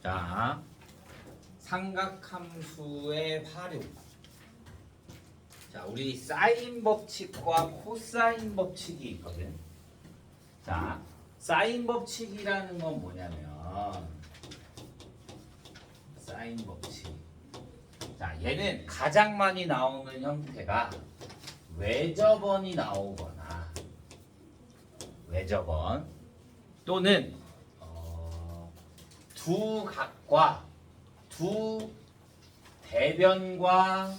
자, 삼각함수의 활용. 자, 우리 사인 법칙과 코사인 법칙이 있거든. 자, 사인 법칙이라는 건 뭐냐면 사인 법칙. 자, 얘는 가장 많이 나오는 형태가 외접원이 나오거나 외접원 또는 두 각과 두 대변과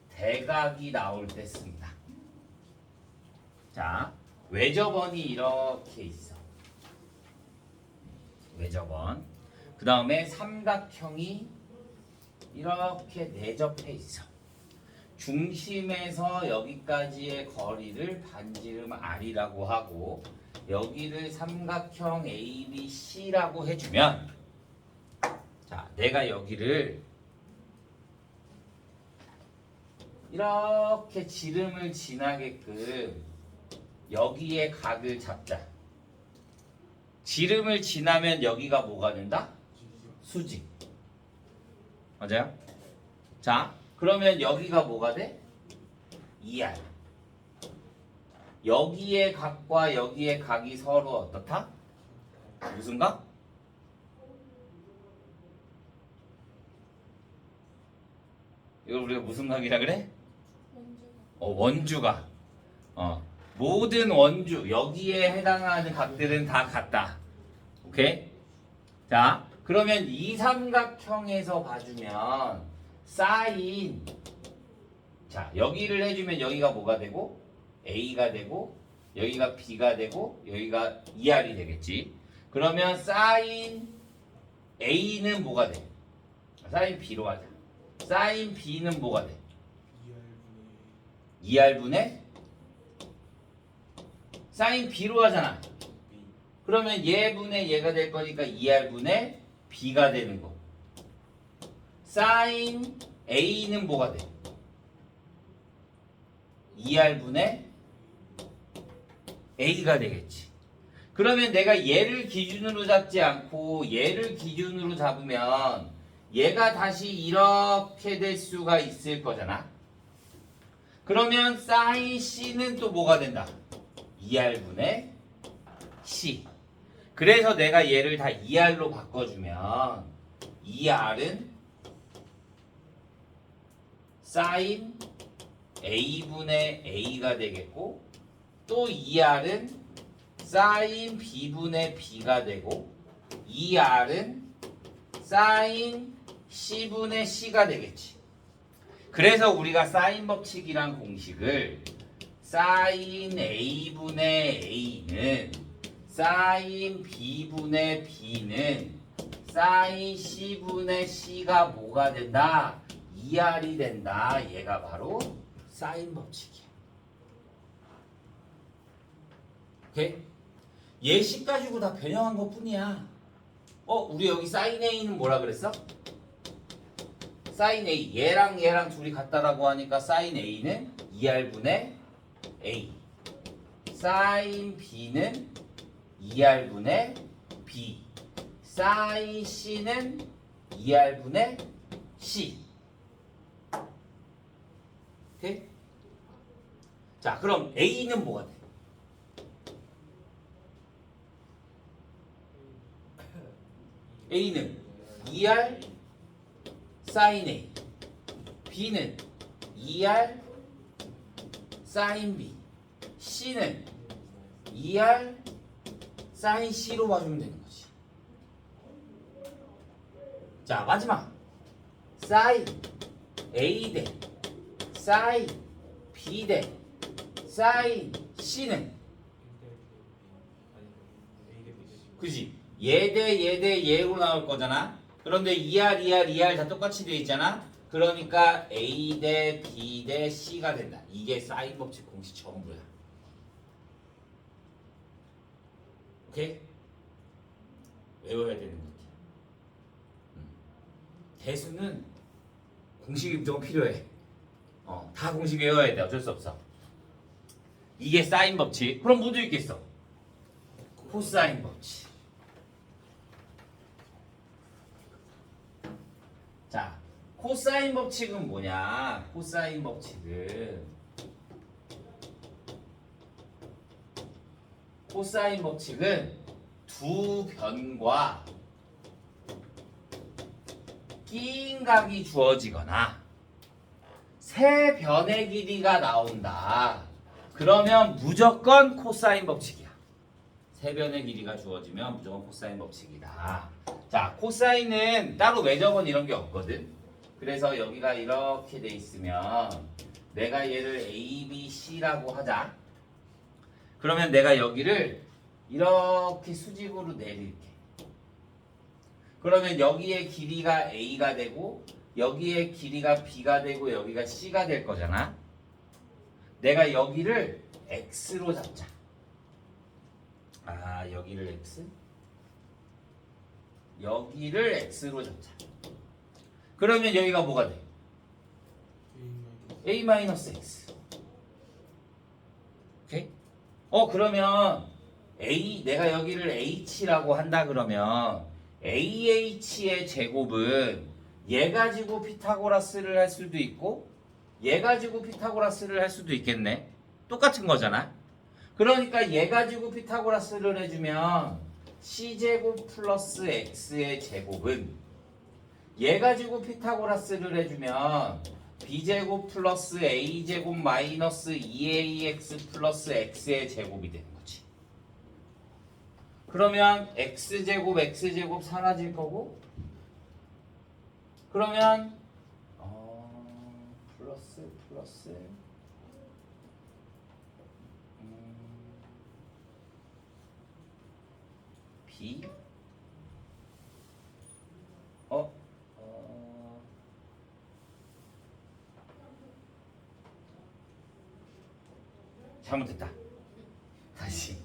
대각이 나올 때 씁니다. 자, 외접원이 이렇게 있어. 외접원. 그 다음에 삼각형이 이렇게 내접해 있어. 중심에서 여기까지의 거리를 반지름 R이라고 하고 여기를 삼각형 ABC라고 해주면 자, 내가 여기를 이렇게 지름을 지나게끔 여기에 각을 잡자. 지름을 지나면 여기가 뭐가 된다? 수직. 맞아요? 자, 그러면 여기가 뭐가 돼? 2R. 여기의 각과 여기의 각이 서로 어떻다? 무슨 각? 이걸 우리가 무슨 각이라 그래? 원주각. 모든 원주 여기에 해당하는 각들은 다 같다. 오케이? 자, 그러면 이 삼각형에서 봐주면 사인 자, 여기를 해주면 여기가 뭐가 되고 A가 되고 여기가 B가 되고 여기가 2R이 되겠지. 그러면 사인 A는 뭐가 돼? 사인 B로 하자. 사인 B는 뭐가 돼? 2R분의 사인 B로 하잖아. 그러면 얘분의 얘가 될 거니까 2R분의 B가 되는 거. 사인 A는 뭐가 돼? 2R분의 A가 되겠지. 그러면 내가 얘를 기준으로 잡지 않고 얘를 기준으로 잡으면 얘가 다시 이렇게 될 수가 있을 거잖아. 그러면 사인 C는 또 뭐가 된다? 2R분의 C. 그래서 내가 얘를 다 2R로 바꿔주면 2R은 사인 A분의 A가 되겠고 또 2R은 사인 B분의 B가 되고 2R은 사인 C분의 C가 되겠지. 그래서 우리가 사인 법칙이란 공식을 사인 A분의 A는 사인 B분의 B는 사인 C분의 C가 뭐가 된다? 2R이 된다. 얘가 바로 사인 법칙이야. 오케이? 예식 가지고 다 변형한 것 뿐이야. 우리 여기 사인 A는 뭐라 그랬어? 사인 A. 얘랑 둘이 같다라고 하니까 사인 A는 2R분의 A. 사인 B는 2R분의 B. 사인 C는 2R분의 C. 오케이? 자, 그럼 A는 뭐가 돼? A는 2R 사인 A. B는 2R 사인 B. C는 2R 사인 C로 봐주면 되는 거지. 자, 마지막 사인 A 대 사인 B 대 사인 C는 그지? 얘 대 얘로 나올 거잖아. 그런데 2R 다 똑같이 되어 있잖아. 그러니까 A 대 B 대 C가 된다. 이게 사인 법칙 공식 전부야. 오케이? 외워야 되는 거지. 대수는 공식 입증은 필요해. 다 공식 외워야 돼. 어쩔 수 없어. 이게 사인 법칙. 그럼 뭐도 있겠어? 코사인 법칙. 자, 코사인 법칙은 뭐냐? 코사인 법칙은 두 변과 끼인 각이 주어지거나 세 변의 길이가 나온다. 그러면 무조건 코사인 법칙이야. 세 변의 길이가 주어지면 무조건 코사인 법칙이다. 자, 코사인은 따로 외적은 이런 게 없거든. 그래서 여기가 이렇게 돼 있으면 내가 얘를 A, B, C라고 하자. 그러면 내가 여기를 이렇게 수직으로 내릴게. 그러면 여기에 길이가 A가 되고 여기에 길이가 B가 되고 여기가 C가 될 거잖아. 내가 여기를 X로 잡자. 여기를 X? 여기를 X로 잡자. 그러면 여기가 뭐가 돼? A-X. 오케이? 그러면 내가 여기를 H라고 한다 그러면 AH의 제곱은 얘 가지고 피타고라스를 할 수도 있고 얘 가지고 피타고라스를 할 수도 있겠네. 똑같은 거잖아. 그러니까 얘 가지고 피타고라스를 해주면 C제곱 플러스 X의 제곱은 얘 가지고 피타고라스를 해주면 B제곱 플러스 A제곱 마이너스 2AX 플러스 X의 제곱이 되는 거지. 그러면 X제곱 사라질 거고 그러면 플러스 B 잘못했다. 다시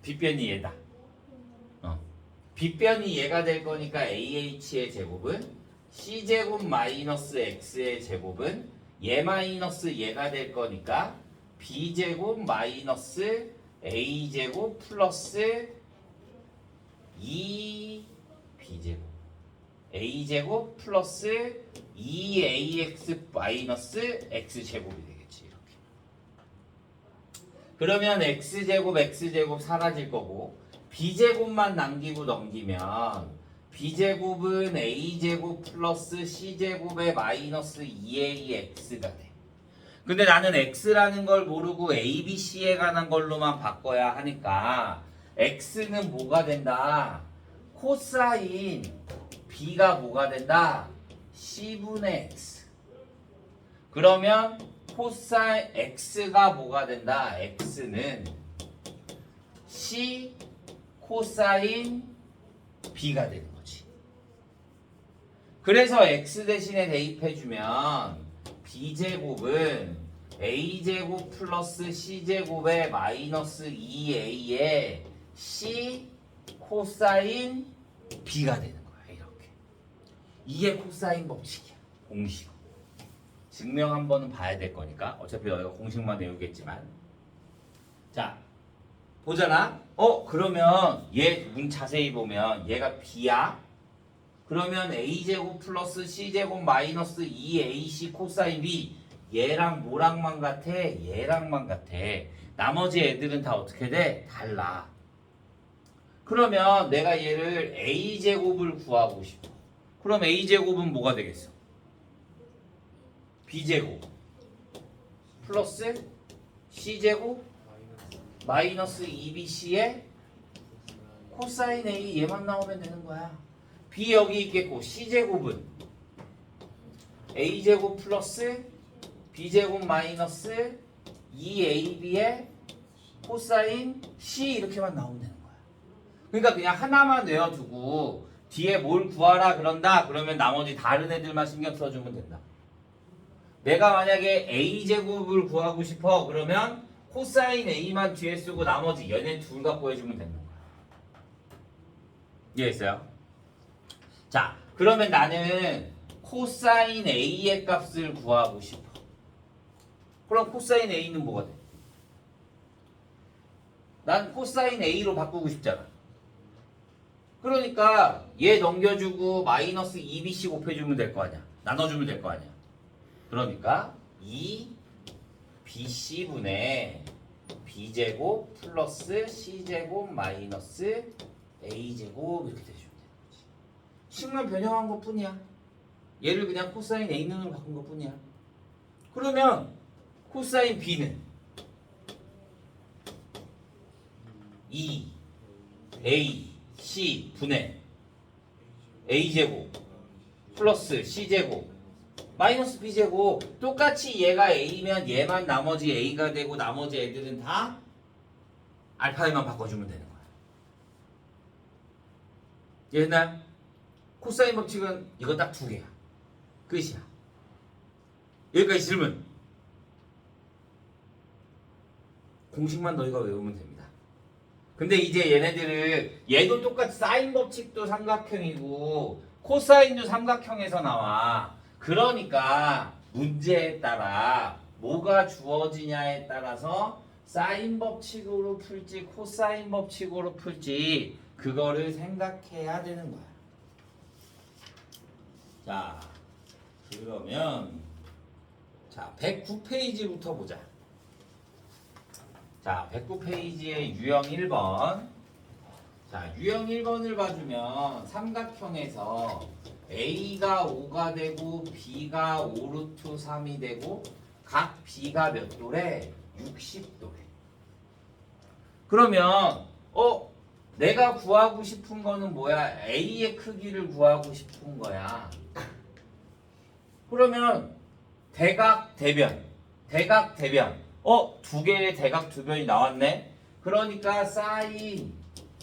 빗변이 얘다. 빗변이 얘가 될 거니까 AH의 제곱은 C제곱 마이너스 X의 제곱은 얘 마이너스 얘가 될 거니까 B제곱 마이너스 A제곱 플러스 2B제곱 A제곱 플러스 2AX 마이너스 X제곱이 되겠지. 이렇게. 그러면 X제곱 사라질 거고 B제곱만 남기고 넘기면 B제곱은 A제곱 플러스 C제곱의 마이너스 2AX가 돼. 근데 나는 X라는 걸 모르고 A, B, C에 관한 걸로만 바꿔야 하니까 X는 뭐가 된다? 코사인 B가 뭐가 된다? C분의 X. 그러면 코사인 X가 뭐가 된다? X는 C 코사인 B가 되는 거지. 그래서 X 대신에 대입해주면 B제곱은 A제곱 플러스 C제곱의 마이너스 2A의 C 코사인 B가 되는 거야. 이렇게. 이게 코사인 법칙이야. 공식. 증명 한 번은 봐야 될 거니까. 어차피 너희가 공식만 외우겠지만. 자, 보잖아. 그러면 얘 문 자세히 보면 얘가 B야. 그러면 A제곱 플러스 C제곱 마이너스 2AC 코사인 B. 얘랑 뭐랑만 같아? 얘랑만 같아. 나머지 애들은 다 어떻게 돼? 달라. 그러면 내가 얘를 A제곱을 구하고 싶어. 그럼 A제곱은 뭐가 되겠어? B제곱 플러스 C제곱 마이너스 2BC의 코사인 A 얘만 나오면 되는 거야. B 여기 있겠고 C제곱은 A제곱 플러스 B제곱 마이너스 2AB의 코사인 C 이렇게만 나오면 되는 거야. 그러니까 그냥 하나만 외워두고 뒤에 뭘 구하라 그런다 그러면 나머지 다른 애들만 신경 써주면 된다. 내가 만약에 A제곱을 구하고 싶어 그러면 코사인 A만 뒤에 쓰고 나머지 얘네 둘 갖고 해주면 되는 거야. 이해했어요? 자, 그러면 나는 코사인 A의 값을 구하고 싶어. 그럼 코사인 A는 뭐가 돼? 난 코사인 A로 바꾸고 싶잖아. 그러니까 얘 넘겨주고 마이너스 2bc 곱해주면 될 거 아니야. 나눠주면 될 거 아니야. 그러니까 2bc분의 b제곱 플러스 c제곱 마이너스 a제곱 이렇게 되주면 되는 거지. 식만 변형한 것 뿐이야. 얘를 그냥 코사인 A는으로 바꾼 것 뿐이야. 그러면 코사인 B는 2a c 분의 a제곱 플러스 c제곱 마이너스 b제곱. 똑같이 얘가 a면 얘만 나머지 a가 되고 나머지 애들은 다 알파에만 바꿔주면 되는 거야. 이해했나요? 코사인 법칙은 이거 딱 두 개야. 끝이야. 여기까지 질문. 공식만 너희가 외우면 됩니다. 근데 이제 얘네들을 얘도 똑같이 사인 법칙도 삼각형이고 코사인도 삼각형에서 나와. 그러니까 문제에 따라 뭐가 주어지냐에 따라서 사인 법칙으로 풀지 코사인 법칙으로 풀지 그거를 생각해야 되는 거야. 자, 그러면 자 109페이지부터 보자. 자 109페이지의 유형 1번. 자 유형 1번을 봐주면 삼각형에서 A가 5가 되고 B가 5루트 3이 되고 각 B가 몇 도래? 60도래. 그러면 내가 구하고 싶은 거는 뭐야? A의 크기를 구하고 싶은 거야. 그러면 대각 대변 두 개의 대각 두 변이 나왔네. 그러니까 사인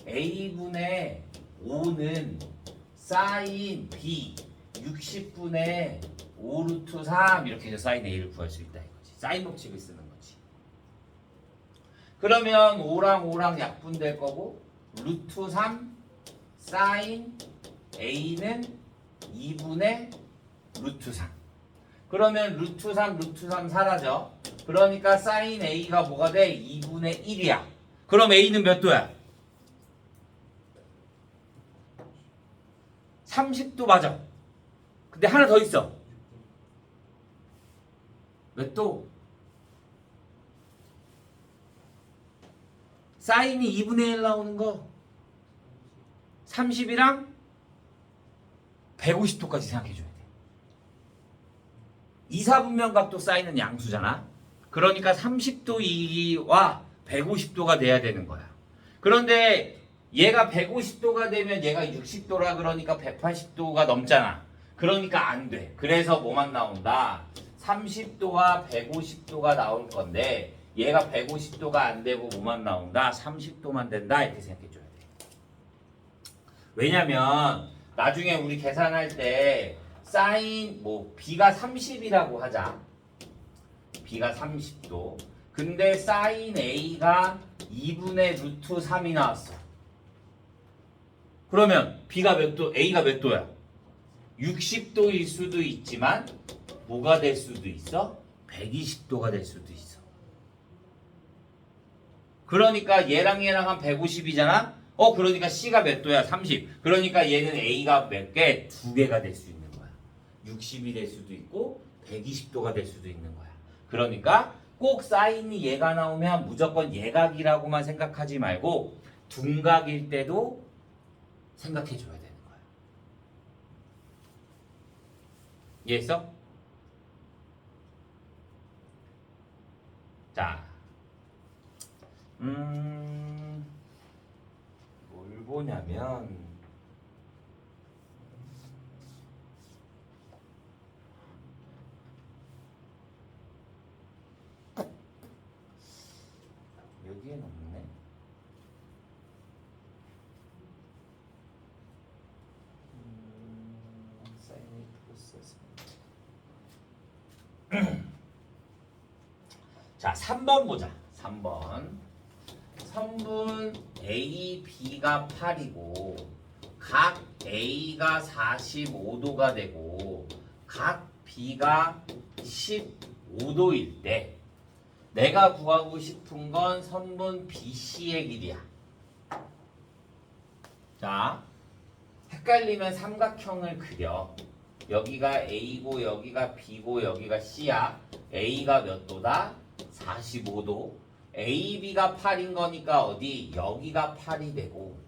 A분의 5는 사인 B 60분의 5루트 3 이렇게 해서 사인 A를 구할 수 있다 이거지. 사인 법칙을 쓰는 거지. 그러면 5랑 5랑 약분될 거고 루트 3 사인 A는 2분의 루트 3. 그러면 루트 3 사라져. 그러니까 사인 A가 뭐가 돼? 2분의 1이야. 그럼 A는 몇 도야? 30도 맞아. 근데 하나 더 있어. 몇 도? 사인이 2분의 1 나오는 거 30이랑 150도까지 생각해줘야 돼. 이사분면각도 사인은 양수잖아. 그러니까 30도이와 150도가 돼야 되는 거야. 그런데 얘가 150도가 되면 얘가 60도라 그러니까 180도가 넘잖아. 그러니까 안 돼. 그래서 뭐만 나온다? 30도와 150도가 나올 건데 얘가 150도가 안 되고 뭐만 나온다? 30도만 된다. 이렇게 생각해 줘야 돼. 왜냐면 나중에 우리 계산할 때 사인 B가 30이라고 하자. B가 30도. 근데 사인 A가 2분의 루트 3이 나왔어. 그러면 B가 몇 도, A가 몇 도야? 60도일 수도 있지만 뭐가 될 수도 있어? 120도가 될 수도 있어. 그러니까 얘랑 한 150이잖아? 그러니까 C가 몇 도야? 30. 그러니까 얘는 A가 몇 개? 두 개가 될 수 있는 거야. 60이 될 수도 있고 120도가 될 수도 있는 거야. 그러니까 꼭 사인이 얘가 나오면 무조건 예각이라고만 생각하지 말고 둔각일 때도 생각해 줘야 되는 거야. 이해했어? 자, 뭘 보냐면 여기엔 없네. 자, 3번 보자. 3번. 선분 A, B가 8이고 각 A가 45도가 되고 각 B가 15도일 때 내가 구하고 싶은 건 선분 BC의 길이야. 자, 헷갈리면 삼각형을 그려. 여기가 A고 여기가 B고 여기가 C야. A가 몇 도다? 45도. AB가 8인 거니까 어디? 여기가 8이 되고,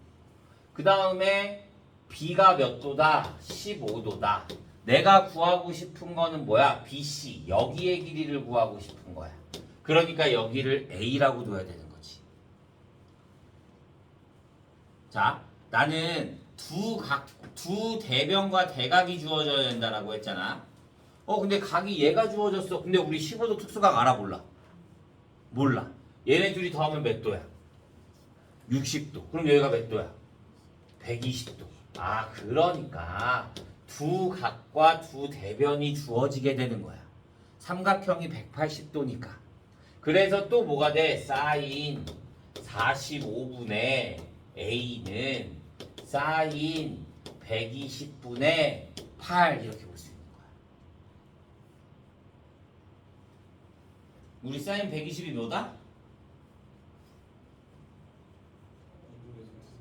그 다음에 B가 몇 도다? 15도다. 내가 구하고 싶은 거는 뭐야? BC. 여기의 길이를 구하고 싶은 거야. 그러니까 여기를 A라고 둬야 되는 거지. 자, 나는 두 대변과 대각이 주어져야 된다라고 했잖아. 근데 각이 얘가 주어졌어. 근데 우리 15도 특수각 알아 몰라? 몰라. 얘네 둘이 더하면 몇 도야? 60도. 그럼 여기가 몇 도야? 120도. 아, 그러니까 두 각과 두 대변이 주어지게 되는 거야. 삼각형이 180도니까. 그래서 또 뭐가 돼? 사인 45분의 A는 사인 120분의 8 이렇게 볼 수 있는 거야. 우리 사인 120이 뭐다?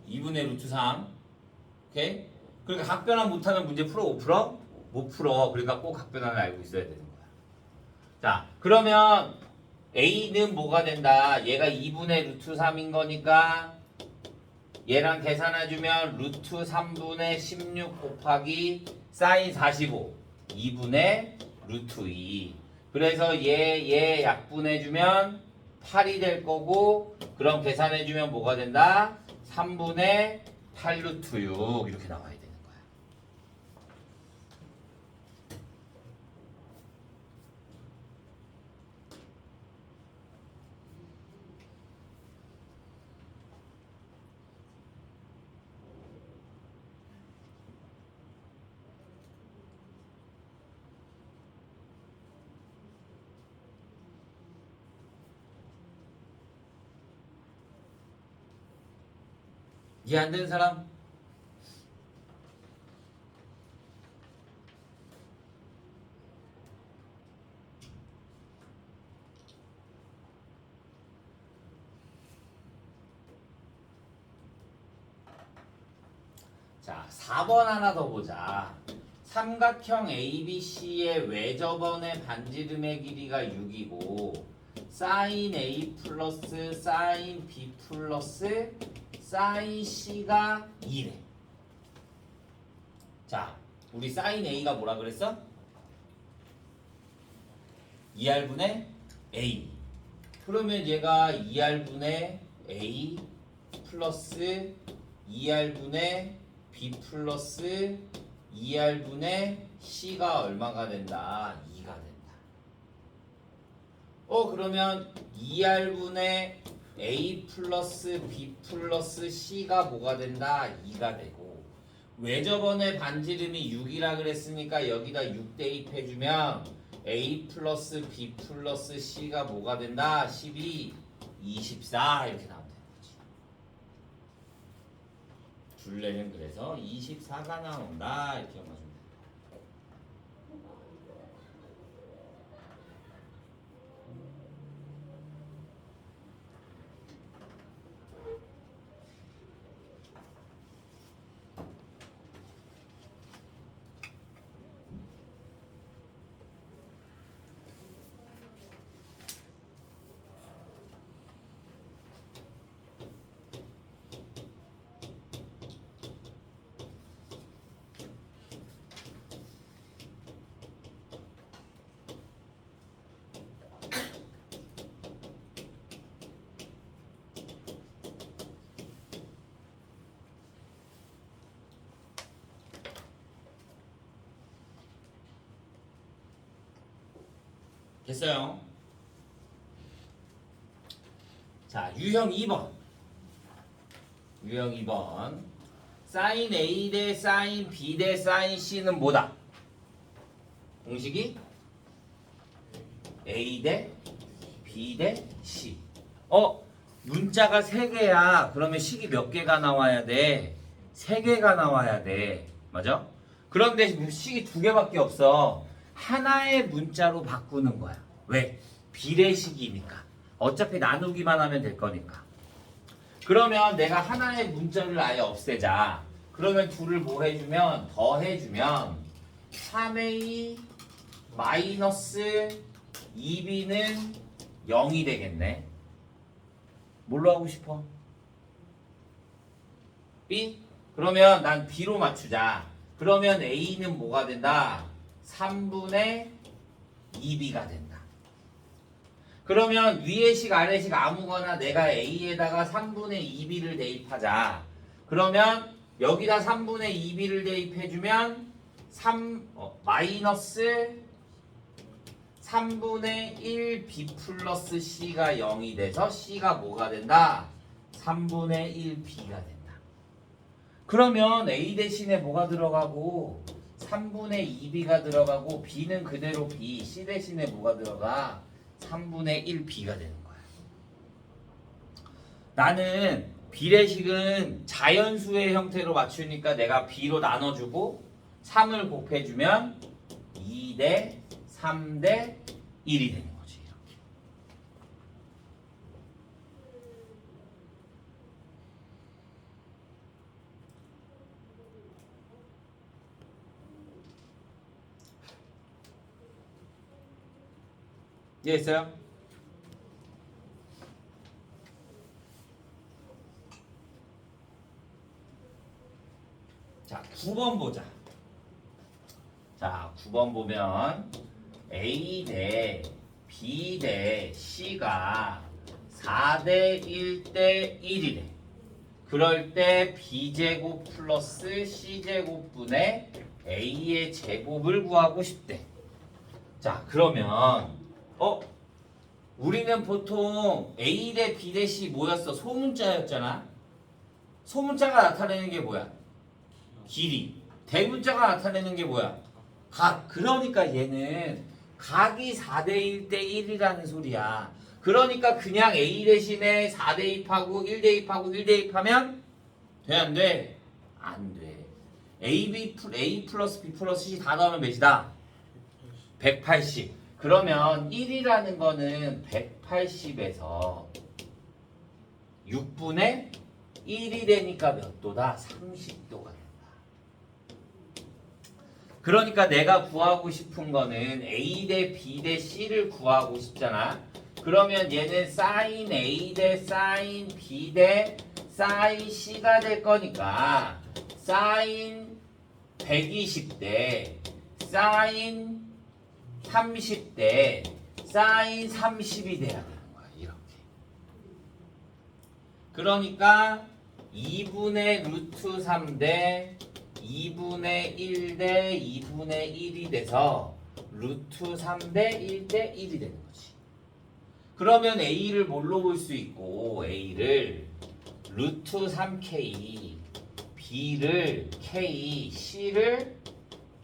2분의 루트 3. 오케이? 그러니까 각변환 못하면 문제 풀어? 못 풀어? 못 풀어. 그러니까 꼭 각변환을 알고 있어야 되는 거야. 자, 그러면 A는 뭐가 된다? 얘가 2분의 루트 3인 거니까 얘랑 계산해주면 루트 3분의 16 곱하기 사인 45 2분의 루트 2. 그래서 얘 약분해주면 8이 될 거고, 그럼 계산해주면 뭐가 된다? 3분의 8 루트 6 이렇게 나와야 되는 거야. 이해 안 되는 사람? 자, 4번 하나 더 보자. 삼각형 ABC의 외접원의 반지름의 길이가 6이고 사인 A 플러스 사인 B 플러스 사인 C가 2래. 자, 우리 사인 A가 뭐라 그랬어? 2R분의 A. 그러면 얘가 2R분의 A 플러스 2R분의 B 플러스 2R분의 C가 얼마가 된다? 2가 된다. 그러면 2R분의 A 플러스 B 플러스 C가 뭐가 된다? 2가 되고, 외접원의 반지름이 6이라 그랬으니까 여기다 6 대입해주면 A 플러스 B 플러스 C가 뭐가 된다? 12, 24 이렇게 나오면 되는 거지. 둘레는 그래서 24가 나온다 이렇게 적어주면 돼. 됐어요. 자, 유형 2번. 유형 2번. 사인 A 대 사인 B 대 사인 C는 뭐다? 공식이 A 대 B 대 C. 문자가 3개야. 그러면 식이 몇 개가 나와야 돼? 3개가 나와야 돼. 맞아? 그런데 식이 2개밖에 없어. 하나의 문자로 바꾸는 거야. 왜? 비례식이니까. 어차피 나누기만 하면 될 거니까. 그러면 내가 하나의 문자를 아예 없애자. 그러면 둘을 뭐 해주면 더해주면 3a 마이너스 2b는 0이 되겠네. 뭘로 하고 싶어? b? 그러면 난 b로 맞추자. 그러면 a는 뭐가 된다? 3분의 2b가 된다. 그러면 위의식 아래식 아무거나 내가 a에다가 3분의 2b를 대입하자. 그러면 여기다 3분의 2b를 대입해주면 마이너스 3분의 1 b 플러스 c가 0이 돼서 c가 뭐가 된다? 3분의 1 b가 된다. 그러면 a 대신에 뭐가 들어가고 3분의 2b가 들어가고 b는 그대로 b, c 대신에 뭐가 들어가? 3분의 1 b가 되는 거야. 나는 비례식은 자연수의 형태로 맞추니까 내가 b로 나눠주고 3을 곱해주면 2대 3대 1이 되는 거지. 이렇게. 이해했어요? 자, 9번 보자. 자, 9번 보면 A 대 B 대 C가 4대 1대 1이래. 그럴 때 B제곱 플러스 C제곱분의 A의 제곱을 구하고 싶대. 자, 그러면 우리는 보통 A 대 B 대 C 뭐였어? 소문자였잖아. 소문자가 나타내는 게 뭐야? 길이. 대문자가 나타내는 게 뭐야? 각. 그러니까 얘는 각이 4대 1대 1이라는 소리야. 그러니까 그냥 A 대신에 4 대입하고 1 대입하고 1 대입하면 돼? 안 돼? 안 돼. A 플러스 B 플러스 C 다 넣으면 몇이다? 180. 그러면 1이라는 거는 180에서 6분의 1이 되니까 몇 도다? 30도가 된다. 그러니까 내가 구하고 싶은 거는 A 대 B 대 C를 구하고 싶잖아. 그러면 얘는 sin A 대 sin B 대 sin C가 될 거니까 sin 120대 sin 30대 sin 30이 돼야 되는 거야. 이렇게. 그러니까 2분의 루트 3대 2분의 1 대 2분의 1이 돼서 루트 3대 1 대 1이 되는 거지. 그러면 A를 뭘로 볼 수 있고 A를 루트 3K, B를 K, C를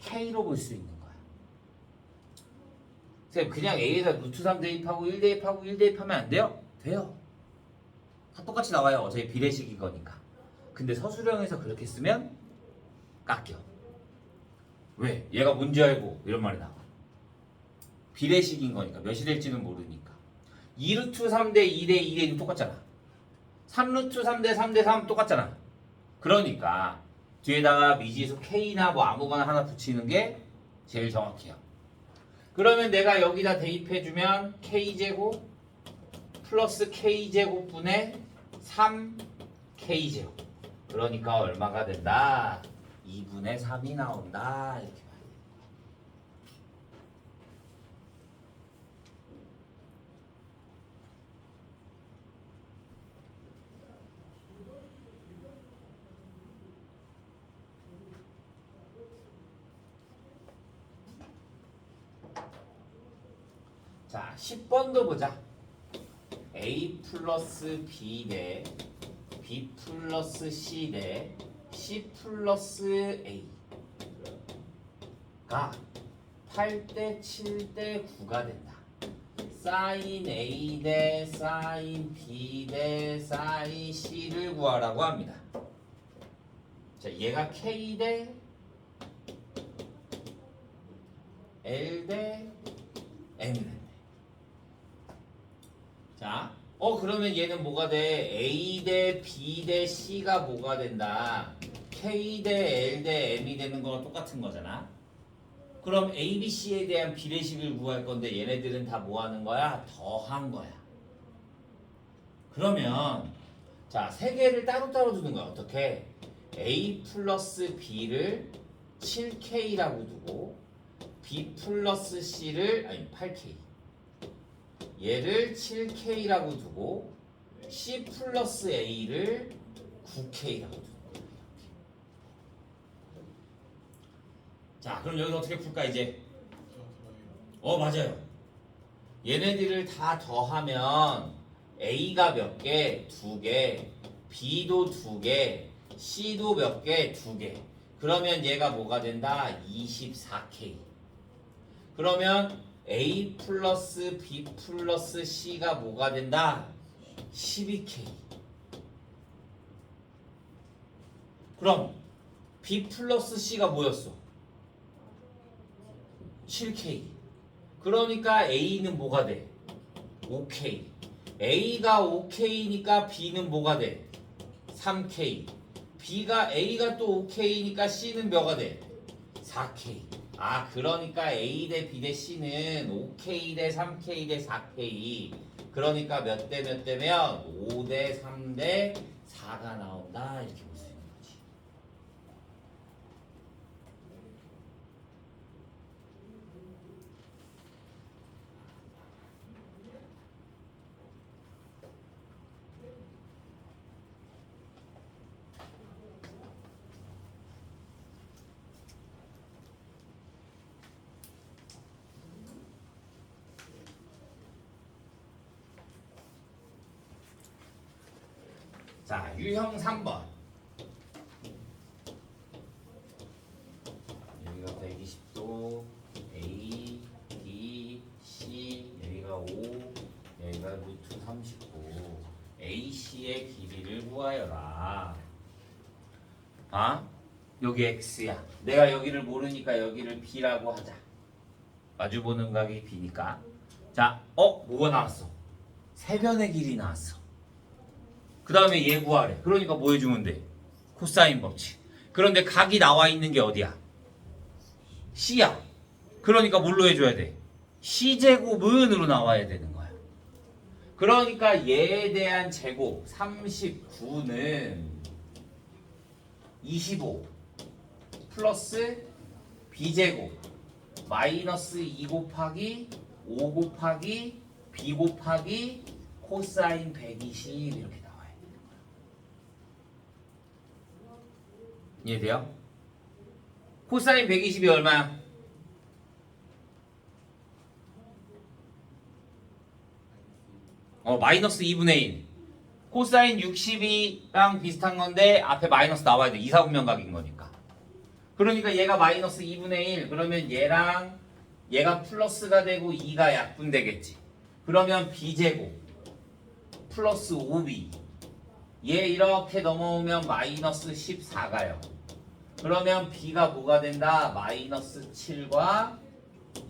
K로 볼 수 있는 거야. 선생님 그냥 A에다 루트 3 대입하고 1 대입하고 1 대입하면 안 돼요? 돼요. 다 똑같이 나와요. 어차피 비례식인 거니까. 근데 서술형에서 그렇게 쓰면 깎여. 왜? 얘가 뭔지 알고 이런 말이 나와. 비례식인 거니까 몇이 될지는 모르니까. 2루트 3대 2대 2대 2는 똑같잖아. 3루트 3대 3대 3 똑같잖아. 그러니까 뒤에다가 미지수 K나 뭐 아무거나 하나 붙이는 게 제일 정확해요. 그러면 내가 여기다 대입해주면 K제곱 플러스 K제곱분의 3K제곱. 그러니까 얼마가 된다? 2분의 3이 나온다. 이렇게 봐야 돼. 자, 10번도 보자. A 플러스 B 대 B 플러스 C 대 C 플러스 A가 8대 7대 9가 된다. sin A 대 sin B 대 sin C를 구하라고 합니다. 자, 얘가 K 대 L 대 M이 된대. 자, 그러면 얘는 뭐가 돼? A 대 B 대 C가 뭐가 된다? K 대 L 대 M이 되는 거랑 똑같은 거잖아. 그럼 A, B, C에 대한 비례식을 구할 건데 얘네들은 다 뭐 하는 거야? 더한 거야. 그러면 자, 세 개를 따로따로 두는 거야. 어떻게? A 플러스 B를 7K라고 두고 B 플러스 C를 8K 얘를 7K라고 두고 C 플러스 A를 9K라고 두는 거야. 자, 그럼 여기서 어떻게 풀까 이제? 맞아요. 얘네들을 다 더하면 A가 몇 개? 2개. B도 2개. C도 몇 개? 2개. 그러면 얘가 뭐가 된다? 24K. 그러면 A 플러스 B 플러스 C가 뭐가 된다? 12K. 그럼 B 플러스 C가 뭐였어? 7K. 그러니까 A는 뭐가 돼? 5K. A가 5K니까 B는 뭐가 돼? 3K. A가 또 5K니까 C는 몇가 돼? 4K. 그러니까 A 대 B 대 C는 5K 대 3K 대 4K. 그러니까 몇 대 몇 대면 5 대 3 대 4가 나온다. 이렇게 볼 수 있는 거지. 자, 유형 3번. 여기가 120도, A, B, C, 여기가 5, 여기가 루트 39. AC의 길이를 구하여라. 여기 X야. 내가 여기를 모르니까 여기를 B라고 하자. 마주보는 각이 B니까. 자, 뭐가 나왔어? 세변의 길이 나왔어. 그 다음에 얘 구하래. 그러니까 뭐 해주면 돼? 코사인 법칙. 그런데 각이 나와 있는 게 어디야? C야. 그러니까 뭘로 해줘야 돼? C제곱은으로 나와야 되는 거야. 그러니까 얘에 대한 제곱 39는 25 플러스 B제곱 마이너스 2 곱하기 5 곱하기 B 곱하기 코사인 120 이렇게 나와요. 이해돼요? 코사인 120이 얼마야? 마이너스 2분의 1. 코사인 62랑 비슷한 건데 앞에 마이너스 나와야 돼. 2, 4분면 각인 거니까. 그러니까 얘가 마이너스 2분의 1. 그러면 얘랑 얘가 플러스가 되고 2가 약분되겠지. 그러면 B제곱 플러스 5B 얘 이렇게 넘어오면 마이너스 14가요. 그러면 B가 뭐가 된다? 마이너스 7과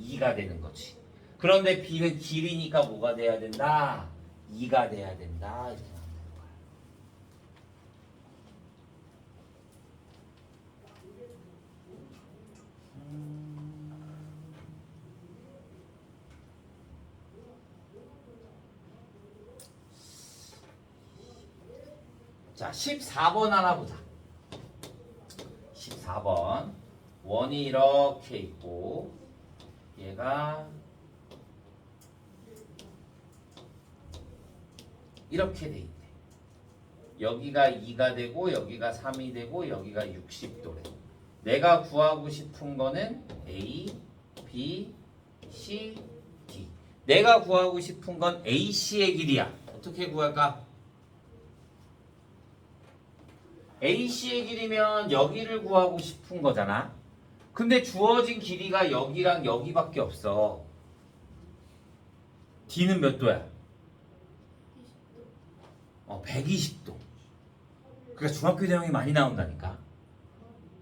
2가 되는 거지. 그런데 B는 길이니까 뭐가 돼야 된다? 2가 돼야 된다. 이렇게 나오는 거야. 자, 14번 하나 보자. 14번 원이 이렇게 있고 얘가 이렇게 돼 있대. 여기가 2가 되고 여기가 3이 되고 여기가 60도래. 내가 구하고 싶은 거는 A, B, C, D. 내가 구하고 싶은 건 AC의 길이야. 어떻게 구할까? AC의 길이면 여기를 구하고 싶은 거잖아. 근데 주어진 길이가 여기랑 여기밖에 없어. D는 몇 도야? 120도. 그러니까 중학교 대형이 많이 나온다니까.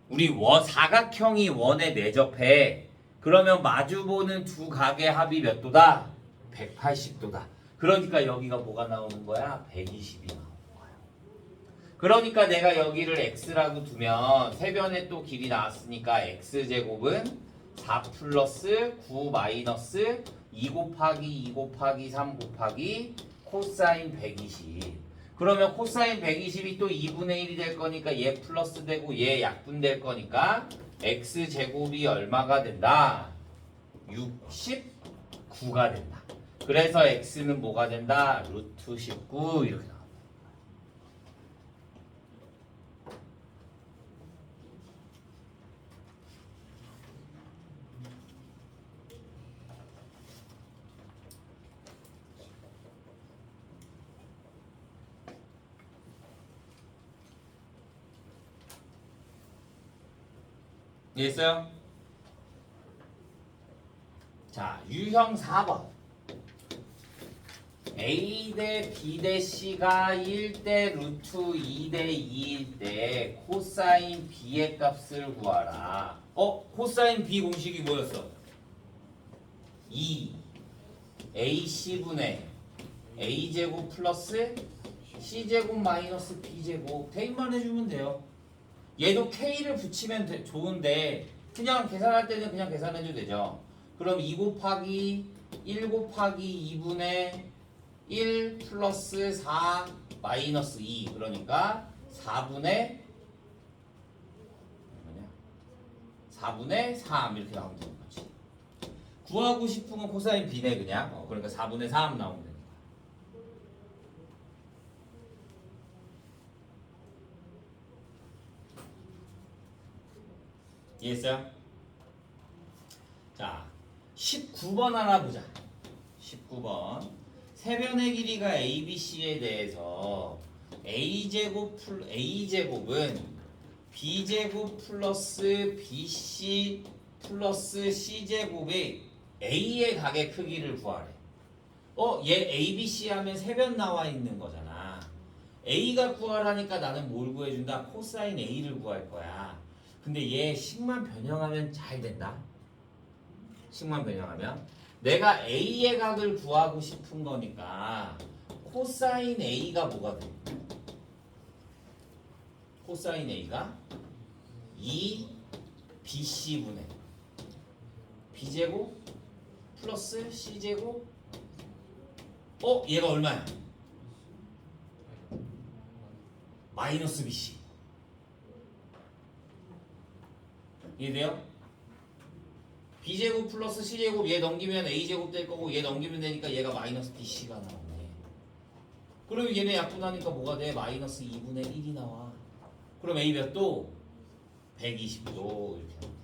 우리 사각형이 원에 내접해. 그러면 마주보는 두 각의 합이 몇 도다? 180도다. 그러니까 여기가 뭐가 나오는 거야? 120이 나오는 거야. 그러니까 내가 여기를 x라고 두면 세변에 또 길이 나왔으니까 x제곱은 4 플러스 9 마이너스 2 곱하기 2 곱하기 3 곱하기 코사인 120. 그러면 코사인 120이 또 2분의 1이 될 거니까 얘 플러스 되고 얘 약분될 거니까 x제곱이 얼마가 된다? 69가 된다. 그래서 x는 뭐가 된다? 루트 19 이렇게 나와. 이해했어요? 자, 유형 4번. A 대 B 대 C가 1대 루트 2 대 2일 때 코사인 B의 값을 구하라. 코사인 B 공식이 뭐였어? 2 AC분의 A제곱 플러스 C제곱 마이너스 B제곱. 대입만 해주면 돼요. 얘도 K를 붙이면 좋은데 그냥 계산할 때는 그냥 계산해도 되죠. 그럼 2 곱하기 1 곱하기 2분의 1 플러스 4 마이너스 2 그러니까 4분의 3 이렇게 나오면 되는 거지. 구하고 싶은 건 코사인 B네 그냥. 그러니까 4분의 3 나오면 되는 거야. 이해했어요? 자, 19번 하나 보자. 19번. 세변의 길이가 ABC에 대해서 A제곱은 B제곱 플러스 BC 플러스 C제곱의 A의 각의 크기를 구하래. 얘 ABC 하면 세변 나와 있는 거잖아. A가 구하라니까 나는 뭘 구해준다? 코사인 A를 구할 거야. 근데 얘 식만 변형하면 잘 된다. 식만 변형하면 내가 A의 각을 구하고 싶은 거니까 코사인 A가 뭐가 돼? 코사인 A가 2BC분의 B제곱 플러스 C제곱 얘가 얼마야? 마이너스 BC. 이해돼요? B제곱 플러스 C제곱 얘 넘기면 A제곱 될 거고 얘 넘기면 되니까 얘가 마이너스 BC가 나오네. 그러면 얘네 약분하니까 뭐가 돼? 마이너스 2분의 1이 나와. 그럼 A 몇 도? 120도 이렇게 나와.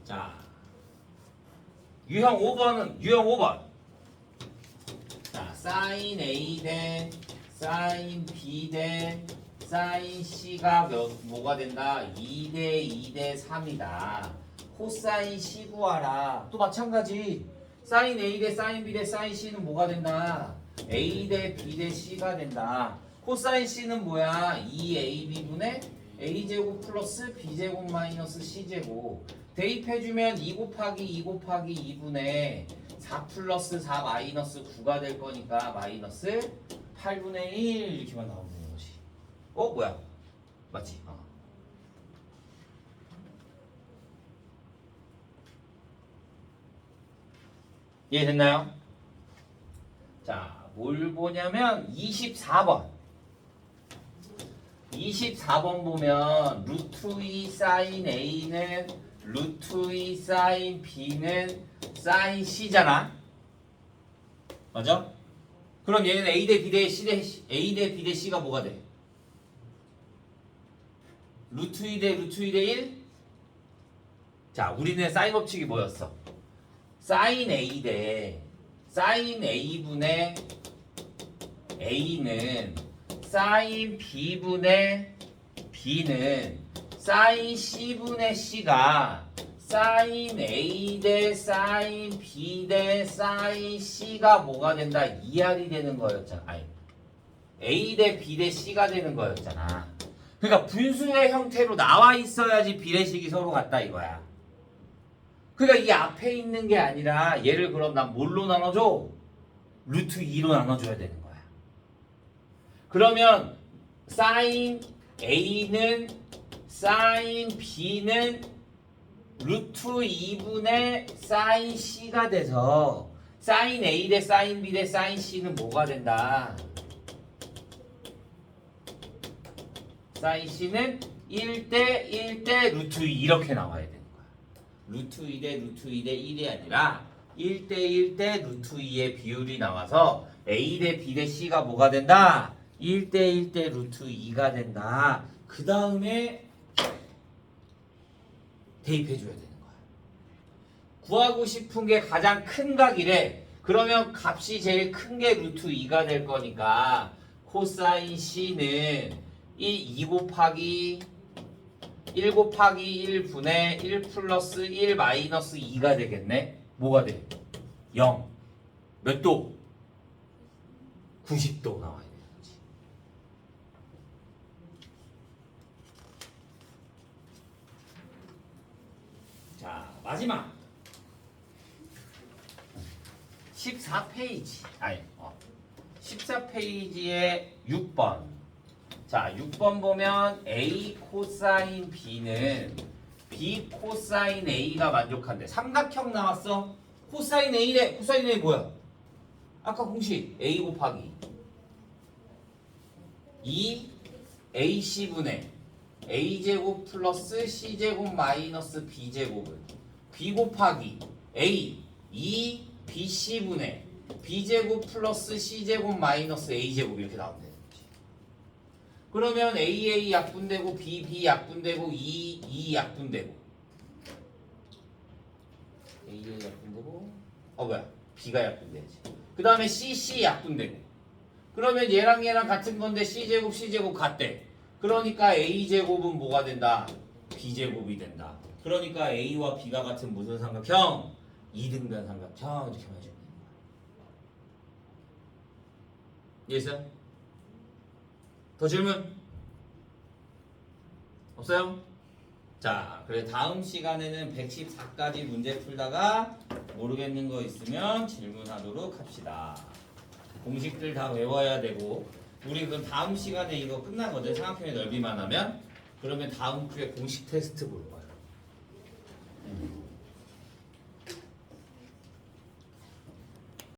자, 유형 5번. 자, 사인 A 대 사인 B 대 사인 C가 뭐가 된다? 2대 2대 3이다. 코사인 C 구하라. 또 마찬가지. 사인 A 대 사인 B 대 사인 C는 뭐가 된다? A 대 B 대 C가 된다. 코사인 C는 뭐야? 2AB분의 A제곱 플러스 B제곱 마이너스 C제곱. 대입해주면 2 곱하기 2 곱하기 2분의 4 플러스 4 마이너스 9가 될 거니까 마이너스 8분의 1 이렇게만 나오면 되는 거지. 뭐야? 맞지? 이해됐나요? 자, 뭘 보냐면 24번. 24번 보면 루트 2 사인 A는 루트 2 사인 B는 사인 C잖아. 맞아? 그럼 얘는 A 대 B 대 C 대 A 대 B 대 C가 뭐가 돼? 루트 2 대 루트 2 대 1? 자, 우리는 사인 법칙이 뭐였어? 사인 A 대 사인 A분의 A는 사인 B분의 B는 사인 C분의 C가 사인 A 대 사인 B 대 사인 C가 뭐가 된다? 2R이 되는 거였잖아. 아니, A 대 B 대 C가 되는 거였잖아. 그러니까 분수의 형태로 나와 있어야지 비례식이 서로 같다 이거야. 그러니까 이 앞에 있는 게 아니라 얘를 그럼 난 뭘로 나눠줘? 루트 2로 나눠줘야 되는 거야. 그러면 사인 A는 사인 B는 루트 2분의 사인 C가 돼서 사인 A 대 사인 B 대 사인 C는 뭐가 된다? 사인 C는 1대 1대 루트 2 이렇게 나와야 되는 거야. 루트 2 대 루트 2 대 1이 아니라 1대 1대 루트 2의 비율이 나와서 A 대 B 대 C가 뭐가 된다? 1대 1대 루트 2가 된다. 그 다음에 대입해줘야 되는 거야. 구하고 싶은 게 가장 큰 각이래. 그러면 값이 제일 큰 게 루트 2가 될 거니까 코사인 C는 2 곱하기 1 곱하기 1분의 1 플러스 1 마이너스 2가 되겠네. 뭐가 돼? 0. 몇 도? 90도 나와야 되는 거지. 자, 마지막 14페이지. 14페이지에 6번. 자, 6번 보면 A 코사인 B는 B 코사인 A가 만족한대. 삼각형 나왔어? 코사인 A래. 코사인 A 뭐야? 아까 공식 A 곱하기 2 AC분의 A제곱 플러스 C제곱 마이너스 B제곱은 B 곱하기 A 2 BC분의 B제곱 플러스 C제곱 마이너스 A제곱 이렇게 나오면 되는 거지. 그러면 AA 약분되고 BB 약분되고 E 약분되고 AA 약분되고 뭐야 B가 약분돼야지. 그 다음에 C 약분되고 그러면 얘랑 같은 건데 C제곱 C제곱 같대. 그러니까 A제곱은 뭐가 된다? B제곱이 된다. 그러니까 A와 B가 같은 무슨 삼각형? 2등변 삼각형 이렇게 해주면 되는 거야. 이해했어요? 더 질문? 없어요? 자, 그래 다음 시간에는 114까지 문제 풀다가 모르겠는 거 있으면 질문하도록 합시다. 공식들 다 외워야 되고 우리 그럼 다음 시간에 이거 끝나거든. 삼각형의 넓이만 하면 그러면 다음 주에 공식 테스트 볼 거야.